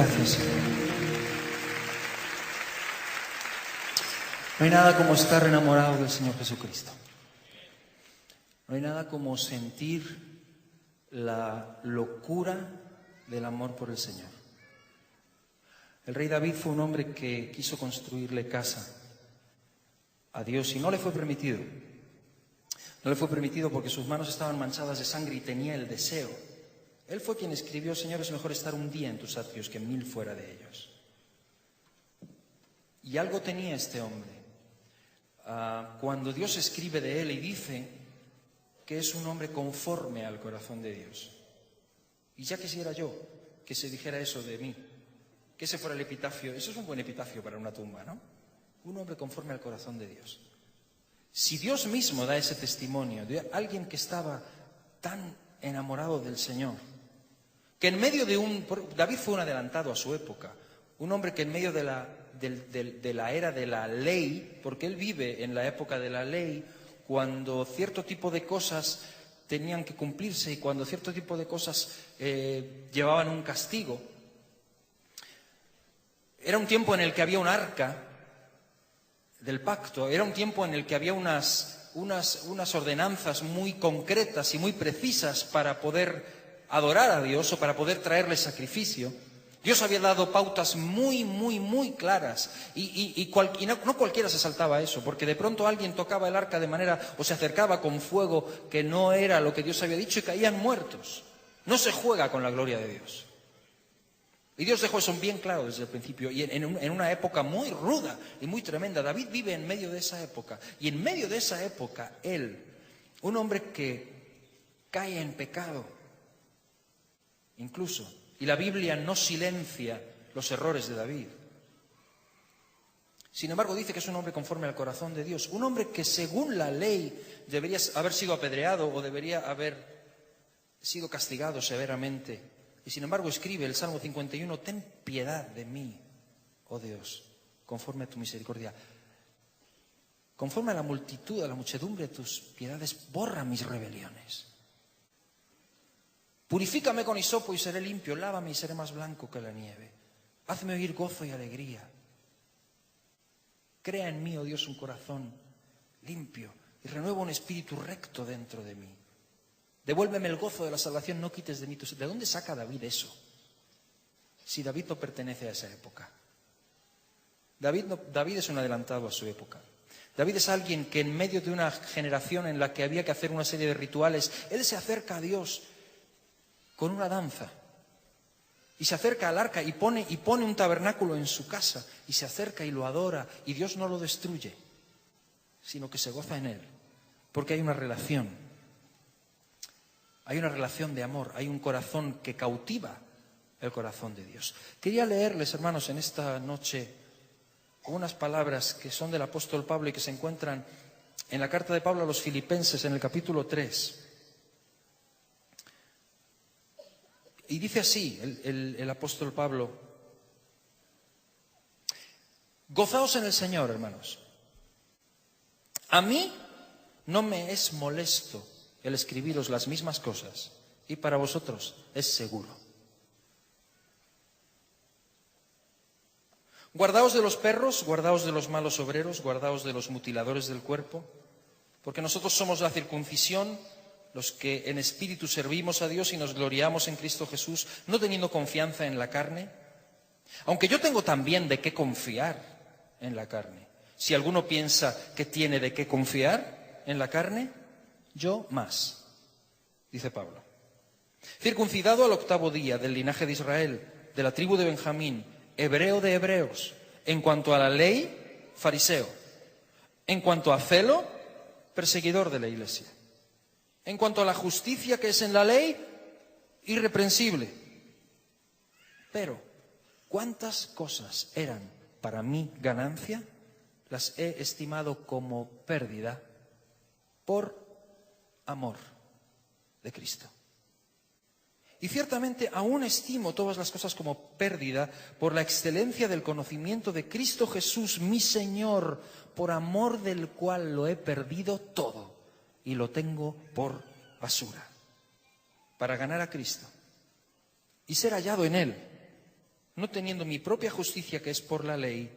Gracias, Señor. No hay nada como estar enamorado del Señor Jesucristo. No hay nada como sentir la locura del amor por el Señor. El rey David fue un hombre que quiso construirle casa a Dios y no le fue permitido. No le fue permitido porque sus manos estaban manchadas de sangre y tenía el deseo. Él fue quien escribió: Señor, es mejor estar un día en tus atrios que 1000 fuera de ellos. Y algo tenía este hombre. Cuando Dios escribe de él y dice que es un hombre conforme al corazón de Dios. Y ya quisiera yo que se dijera eso de mí, que ese fuera el epitafio. Eso es un buen epitafio para una tumba, ¿no? Un hombre conforme al corazón de Dios. Si Dios mismo da ese testimonio de alguien que estaba tan enamorado del Señor, que en medio de David fue un adelantado a su época, un hombre que en medio de la era de la ley, porque él vive en la época de la ley, cuando cierto tipo de cosas tenían que cumplirse y cuando cierto tipo de cosas llevaban un castigo. Era un tiempo en el que había un arca del pacto, era un tiempo en el que había unas ordenanzas muy concretas y muy precisas para poder adorar a Dios o para poder traerle sacrificio. Dios había dado pautas muy, muy, muy claras y no cualquiera se saltaba a eso, porque de pronto alguien tocaba el arca de manera o se acercaba con fuego que no era lo que Dios había dicho y caían muertos. No se juega con la gloria de Dios. Y Dios dejó eso bien claro desde el principio, y en una época muy ruda y muy tremenda. David vive en medio de esa época, y en medio de esa época, él, un hombre que cae en pecado, incluso, y la Biblia no silencia los errores de David. Sin embargo, dice que es un hombre conforme al corazón de Dios, un hombre que según la ley debería haber sido apedreado o debería haber sido castigado severamente. Y sin embargo escribe el Salmo 51, ten piedad de mí, oh Dios, conforme a tu misericordia. Conforme a la multitud, a la muchedumbre de tus piedades, borra mis rebeliones. Purifícame con hisopo y seré limpio, lávame y seré más blanco que la nieve. Hazme oír gozo y alegría. Crea en mí, oh Dios, un corazón limpio y renueva un espíritu recto dentro de mí. Devuélveme el gozo de la salvación, no quites de mí tu... ¿De dónde saca David eso? Si David no pertenece a esa época. David es un adelantado a su época. David es alguien que en medio de una generación en la que había que hacer una serie de rituales, él se acerca a Dios con una danza. Y se acerca al arca y pone un tabernáculo en su casa. Y se acerca y lo adora. Y Dios no lo destruye, sino que se goza en él. Porque hay una relación. Hay una relación de amor, hay un corazón que cautiva el corazón de Dios. Quería leerles, hermanos, en esta noche unas palabras que son del apóstol Pablo y que se encuentran en la carta de Pablo a los Filipenses, en el capítulo 3. Y dice así el apóstol Pablo: gozaos en el Señor, hermanos. A mí no me es molesto el escribiros las mismas cosas, y para vosotros es seguro. Guardaos de los perros, guardaos de los malos obreros, guardaos de los mutiladores del cuerpo, porque nosotros somos la circuncisión, los que en espíritu servimos a Dios y nos gloriamos en Cristo Jesús, no teniendo confianza en la carne, aunque yo tengo también de qué confiar en la carne. Si alguno piensa que tiene de qué confiar en la carne, yo más, dice Pablo. Circuncidado al 8º día, del linaje de Israel, de la tribu de Benjamín, hebreo de hebreos, en cuanto a la ley, fariseo, en cuanto a celo, perseguidor de la iglesia, en cuanto a la justicia que es en la ley, irreprensible. Pero, ¿cuántas cosas eran para mí ganancia? Las he estimado como pérdida por amor de Cristo. Y ciertamente aún estimo todas las cosas como pérdida por la excelencia del conocimiento de Cristo Jesús, mi Señor, por amor del cual lo he perdido todo y lo tengo por basura, para ganar a Cristo y ser hallado en Él, no teniendo mi propia justicia que es por la ley,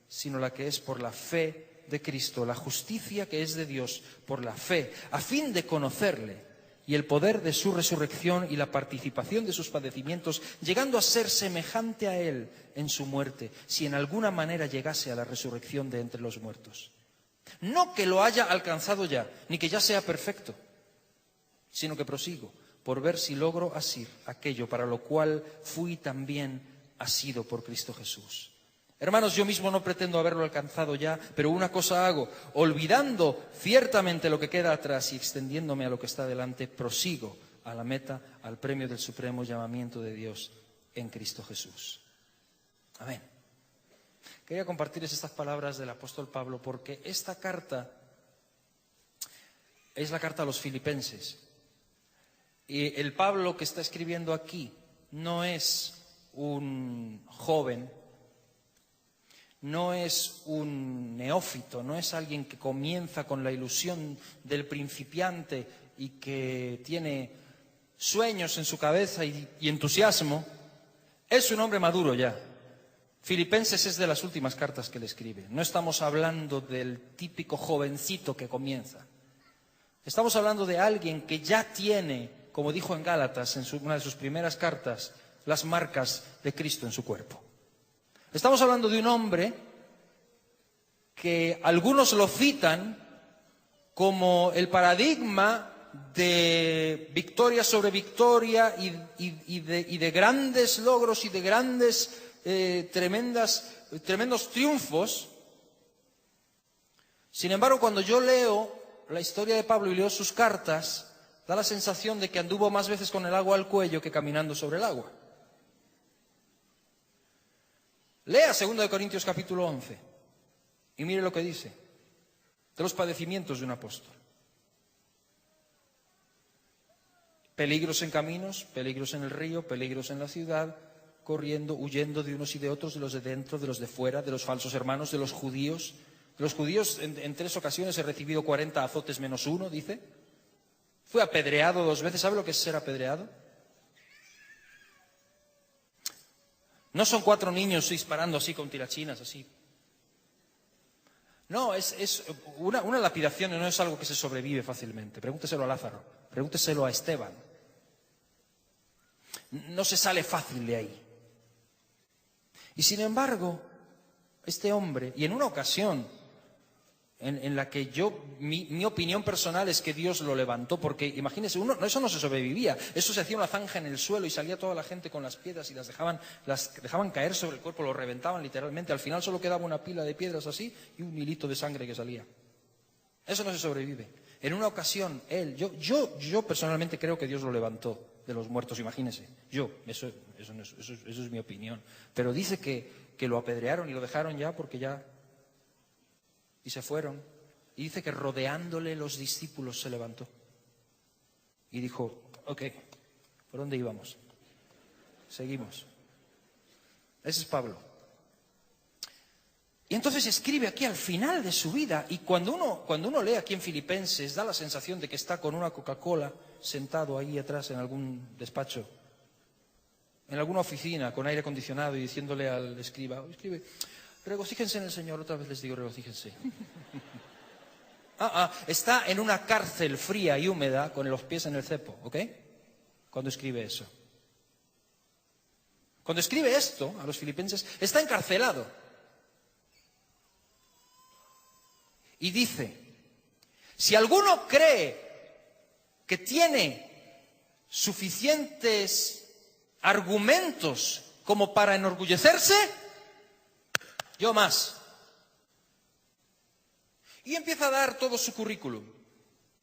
sino la que es por la fe de Cristo, la justicia que es de Dios por la fe, a fin de conocerle y el poder de su resurrección y la participación de sus padecimientos, llegando a ser semejante a él en su muerte, si en alguna manera llegase a la resurrección de entre los muertos. No que lo haya alcanzado ya, ni que ya sea perfecto, sino que prosigo por ver si logro asir aquello para lo cual fui también asido por Cristo Jesús. Hermanos, yo mismo no pretendo haberlo alcanzado ya, pero una cosa hago, olvidando ciertamente lo que queda atrás y extendiéndome a lo que está delante, prosigo a la meta, al premio del supremo llamamiento de Dios en Cristo Jesús. Amén. Quería compartirles estas palabras del apóstol Pablo porque esta carta es la carta a los filipenses. Y el Pablo que está escribiendo aquí no es un joven, no es un neófito, no es alguien que comienza con la ilusión del principiante y que tiene sueños en su cabeza y entusiasmo. Es un hombre maduro ya. Filipenses es de las últimas cartas que le escribe. No estamos hablando del típico jovencito que comienza. Estamos hablando de alguien que ya tiene, como dijo en Gálatas, en una de sus primeras cartas, las marcas de Cristo en su cuerpo. Estamos hablando de un hombre que algunos lo citan como el paradigma de victoria sobre victoria y de grandes logros y de grandes tremendos triunfos. Sin embargo, cuando yo leo la historia de Pablo y leo sus cartas, da la sensación de que anduvo más veces con el agua al cuello que caminando sobre el agua. Lea 2 Corintios capítulo 11 y mire lo que dice de los padecimientos de un apóstol. Peligros en caminos, peligros en el río, peligros en la ciudad, corriendo, huyendo de unos y de otros, de los de dentro, de los de fuera, de los falsos hermanos, de los judíos. De los judíos en 3 ocasiones he recibido 40 azotes menos 1, dice. Fue apedreado 2 veces. ¿Sabe lo que es ser apedreado? No son 4 niños disparando así con tirachinas, así. No, es una lapidación no es algo que se sobrevive fácilmente. Pregúnteselo a Lázaro, pregúnteselo a Esteban. No se sale fácil de ahí. Y sin embargo, este hombre, y en una ocasión en la que mi opinión personal es que Dios lo levantó, porque imagínense, eso no se sobrevivía, eso se hacía una zanja en el suelo y salía toda la gente con las piedras y las dejaban caer sobre el cuerpo, lo reventaban literalmente, al final solo quedaba una pila de piedras así y un hilito de sangre que salía. Eso no se sobrevive. En una ocasión, yo personalmente creo que Dios lo levantó de los muertos, imagínense, eso es mi opinión, pero dice que lo apedrearon y lo dejaron ya porque ya... Y se fueron. Y dice que rodeándole los discípulos se levantó. Y dijo, ok, ¿por dónde íbamos? Seguimos. Ese es Pablo. Y entonces escribe aquí al final de su vida. Y cuando uno lee aquí en Filipenses, da la sensación de que está con una Coca-Cola sentado ahí atrás en algún despacho, en alguna oficina con aire acondicionado y diciéndole al escriba, escribe... Regocíjense en el Señor, otra vez les digo regocíjense. Está en una cárcel fría y húmeda con los pies en el cepo, ¿ok? Cuando escribe eso. Cuando escribe esto a los filipenses, está encarcelado. Y dice, si alguno cree que tiene suficientes argumentos como para enorgullecerse, yo más. Y empieza a dar todo su currículum.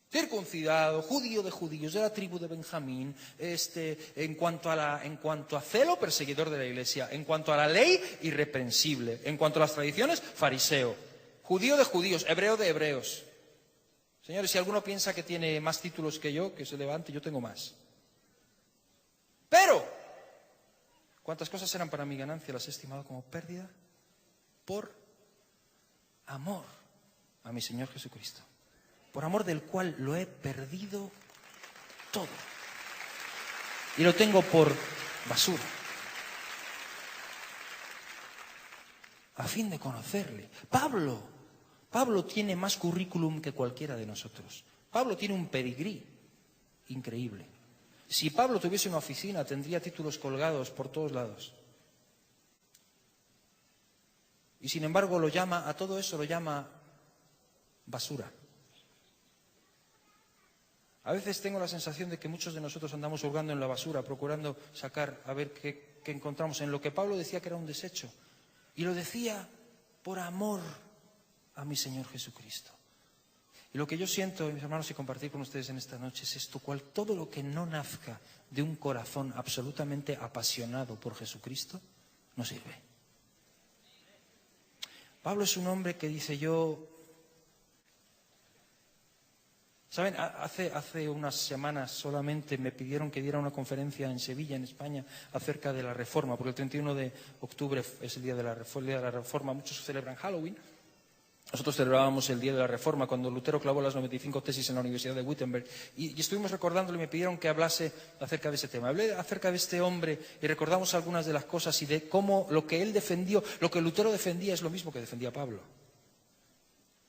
Circuncidado, judío de judíos, de la tribu de Benjamín, en cuanto a celo, perseguidor de la iglesia, en cuanto a la ley, irreprensible, en cuanto a las tradiciones, fariseo, judío de judíos, hebreo de hebreos. Señores, si alguno piensa que tiene más títulos que yo, que se levante, yo tengo más. Pero, ¿cuántas cosas eran para mi ganancia? Las he estimado como pérdida por amor a mi Señor Jesucristo, por amor del cual lo he perdido todo y lo tengo por basura. a fin de conocerle. Pablo tiene más currículum que cualquiera de nosotros. Pablo tiene un pedigrí increíble. Si Pablo tuviese una oficina, tendría títulos colgados por todos lados. Y sin embargo a todo eso lo llama basura. A veces tengo la sensación de que muchos de nosotros andamos hurgando en la basura, procurando sacar, a ver qué encontramos en lo que Pablo decía que era un desecho. Y lo decía por amor a mi Señor Jesucristo. Y lo que yo siento, mis hermanos, y compartir con ustedes en esta noche es esto: todo lo que no nazca de un corazón absolutamente apasionado por Jesucristo, no sirve. Pablo es un hombre que dice ¿saben? Hace unas semanas solamente me pidieron que diera una conferencia en Sevilla, en España, acerca de la Reforma, porque el 31 de octubre es el día de la Reforma. Muchos celebran Halloween. Nosotros celebrábamos el Día de la Reforma cuando Lutero clavó las 95 tesis en la Universidad de Wittenberg y estuvimos recordándolo y me pidieron que hablase acerca de ese tema. Hablé acerca de este hombre y recordamos algunas de las cosas y de cómo lo que él defendió, lo que Lutero defendía es lo mismo que defendía Pablo.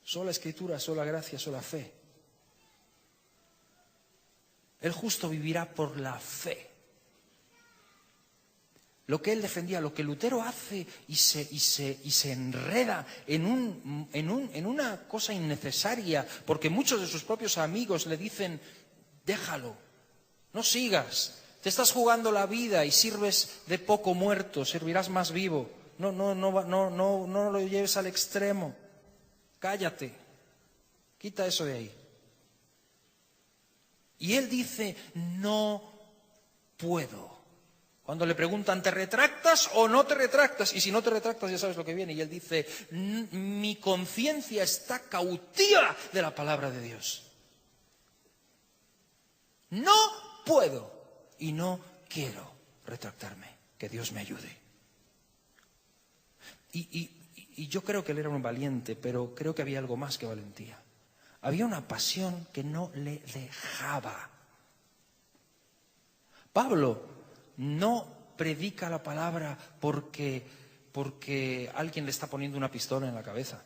Sola Escritura, sola gracia, sola fe. El justo vivirá por la fe. Lo que él defendía, lo que Lutero hace y se enreda en una cosa innecesaria, porque muchos de sus propios amigos le dicen: déjalo, no sigas, te estás jugando la vida y sirves de poco muerto, servirás más vivo, no lo lleves al extremo, cállate, quita eso de ahí. Y él dice: no puedo. Cuando le preguntan: ¿te retractas o no te retractas? Y si no te retractas, ya sabes lo que viene. Y él dice: mi conciencia está cautiva de la palabra de Dios. No puedo y no quiero retractarme. Que Dios me ayude. Y yo creo que él era un valiente, pero creo que había algo más que valentía. Había una pasión que no le dejaba. Pablo no predica la palabra porque alguien le está poniendo una pistola en la cabeza.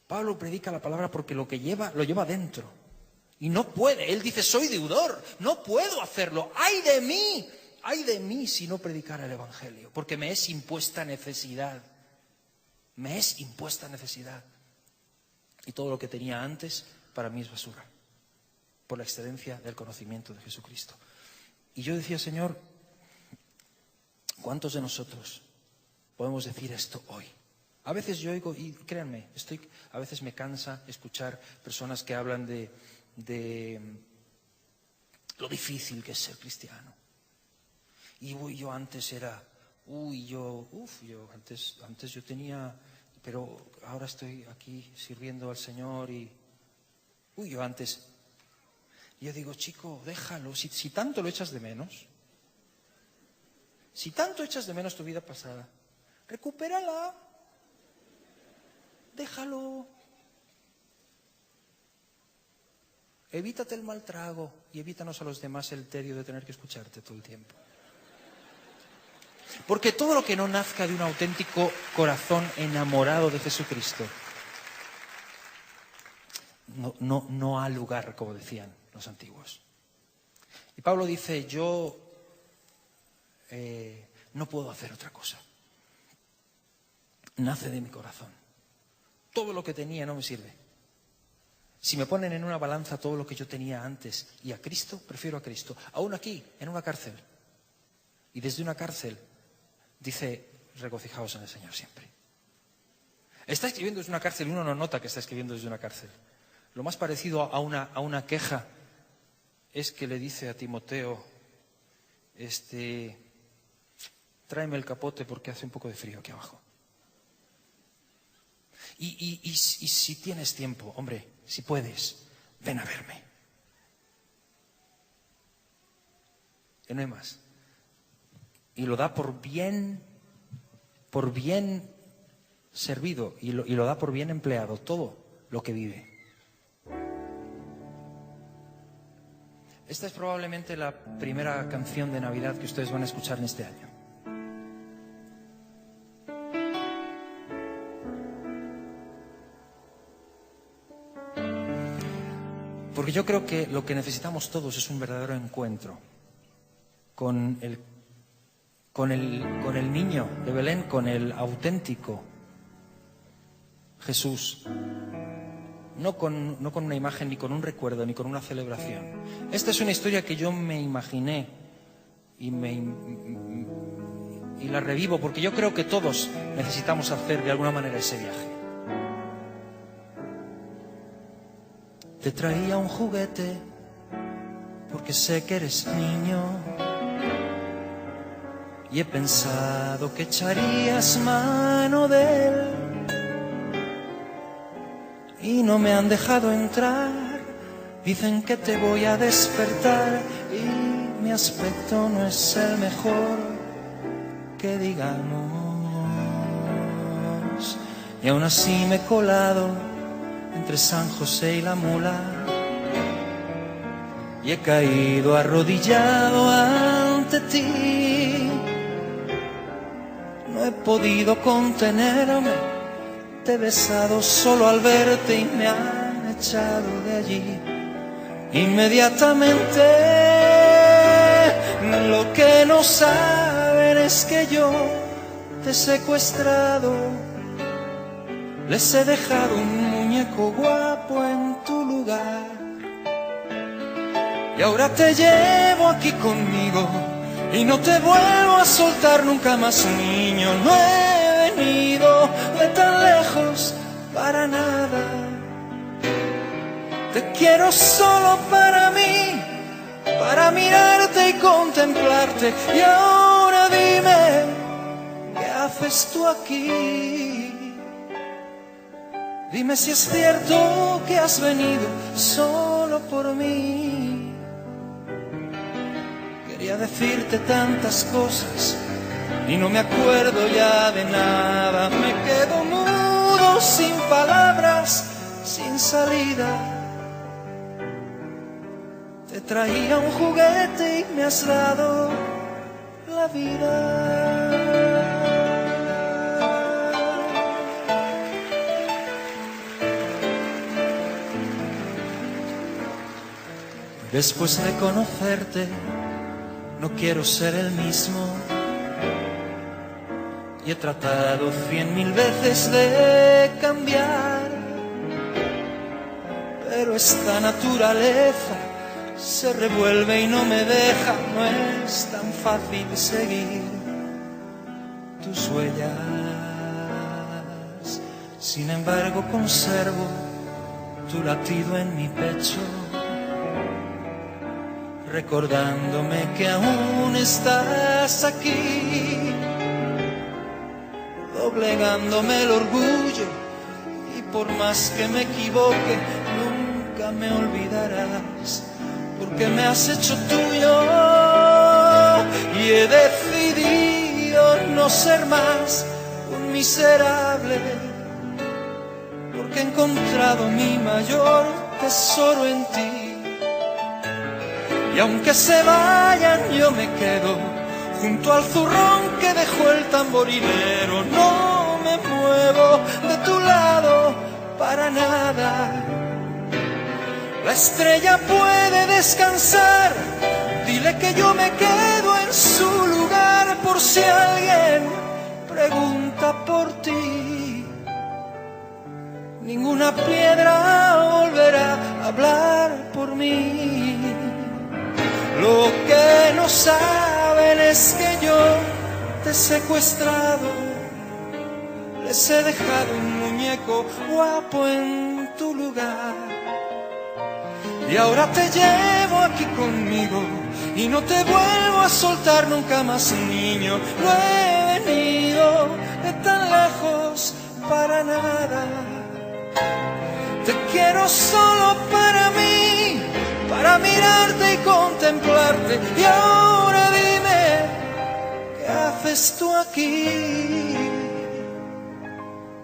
Pablo predica la palabra porque lo lleva dentro. Y no puede. Él dice: soy deudor, no puedo hacerlo. ¡Ay de mí si no predicara el Evangelio! Porque me es impuesta necesidad. Me es impuesta necesidad. Y todo lo que tenía antes para mí es basura, por la excelencia del conocimiento de Jesucristo. Y yo decía: Señor, ¿cuántos de nosotros podemos decir esto hoy? A veces yo oigo, y créanme, a veces me cansa escuchar personas que hablan de lo difícil que es ser cristiano. Y yo antes era, antes yo tenía, pero ahora estoy aquí sirviendo al Señor y, yo antes. Yo digo: chico, déjalo, si tanto lo echas de menos. Si tanto echas de menos tu vida pasada, recupérala, déjalo. Evítate el mal trago y evítanos a los demás el tedio de tener que escucharte todo el tiempo. Porque todo lo que no nazca de un auténtico corazón enamorado de Jesucristo no ha lugar, como decían los antiguos. Y Pablo dice: yo no puedo hacer otra cosa. Nace de mi corazón. Todo lo que tenía no me sirve. Si me ponen en una balanza todo lo que yo tenía antes y a Cristo, prefiero a Cristo. Aún aquí, en una cárcel. Y desde una cárcel dice: regocijaos en el Señor siempre. Está escribiendo desde una cárcel y uno no nota que está escribiendo desde una cárcel. Lo más parecido a una queja es que le dice a Timoteo: tráeme el capote porque hace un poco de frío aquí abajo. Y si tienes tiempo, hombre, si puedes, ven a verme. Y no hay más. Y lo da por bien servido y lo da por bien empleado, todo lo que vive. Esta es probablemente la primera canción de Navidad que ustedes van a escuchar en este año. Porque yo creo que lo que necesitamos todos es un verdadero encuentro con el niño de Belén, con el auténtico Jesús. No con una imagen, ni con un recuerdo, ni con una celebración. Esta es una historia que yo me imaginé y la revivo, porque yo creo que todos necesitamos hacer de alguna manera ese viaje. Te traía un juguete porque sé que eres niño y he pensado que echarías mano de él. Y no me han dejado entrar, dicen que te voy a despertar y mi aspecto no es el mejor, que digamos. Y aún así me he colado entre San José y la Mula y he caído arrodillado ante ti. No he podido contenerme, te he besado solo al verte y me han echado de allí inmediatamente. Lo que no saben es que yo te he secuestrado, les he dejado un muñeco guapo en tu lugar y ahora te llevo aquí conmigo y no te vuelvo a soltar nunca más, niño. No he venido de tan lejos para nada, te quiero solo para mí, para mirarte y contemplarte. Y ahora dime, ¿qué haces tú aquí? Dime si es cierto que has venido solo por mí. Quería decirte tantas cosas y no me acuerdo ya de nada. Me quedo mudo, sin palabras, sin salida. Te traía un juguete y me has dado la vida. Después de conocerte, no quiero ser el mismo. Y he tratado 100.000 veces de cambiar, pero esta naturaleza se revuelve y no me deja. No es tan fácil seguir tus huellas. Sin embargo, conservo tu latido en mi pecho, recordándome que aún estás aquí, doblegándome el orgullo, y por más que me equivoque, nunca me olvidarás, porque me has hecho tuyo y he decidido no ser más un miserable, porque he encontrado mi mayor tesoro en ti. Y aunque se vayan, yo me quedo junto al zurrón que dejó el tamborilero. No me muevo de tu lado para nada. La estrella puede descansar, dile que yo me quedo en su lugar por si alguien pregunta por ti. Ninguna piedra volverá a hablar por mí. Lo que no saben es que yo te he secuestrado, les he dejado un muñeco guapo en tu lugar. Y ahora te llevo aquí conmigo y no te vuelvo a soltar nunca más, niño. No he venido de tan lejos para nada, te quiero solo para mí, para mirarte y contemplarte. Y ahora dime, ¿qué haces tú aquí?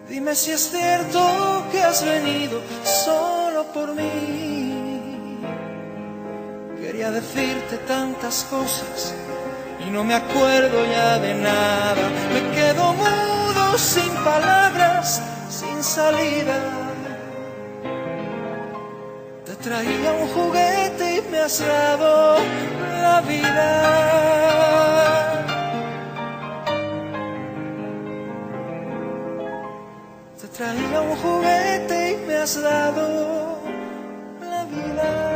Dime si es cierto que has venido solo por mí. Quería decirte tantas cosas y no me acuerdo ya de nada. Me quedo mudo, sin palabras, sin salida. Te traía un juguete y me has dado la vida. Te traía un juguete y me has dado la vida.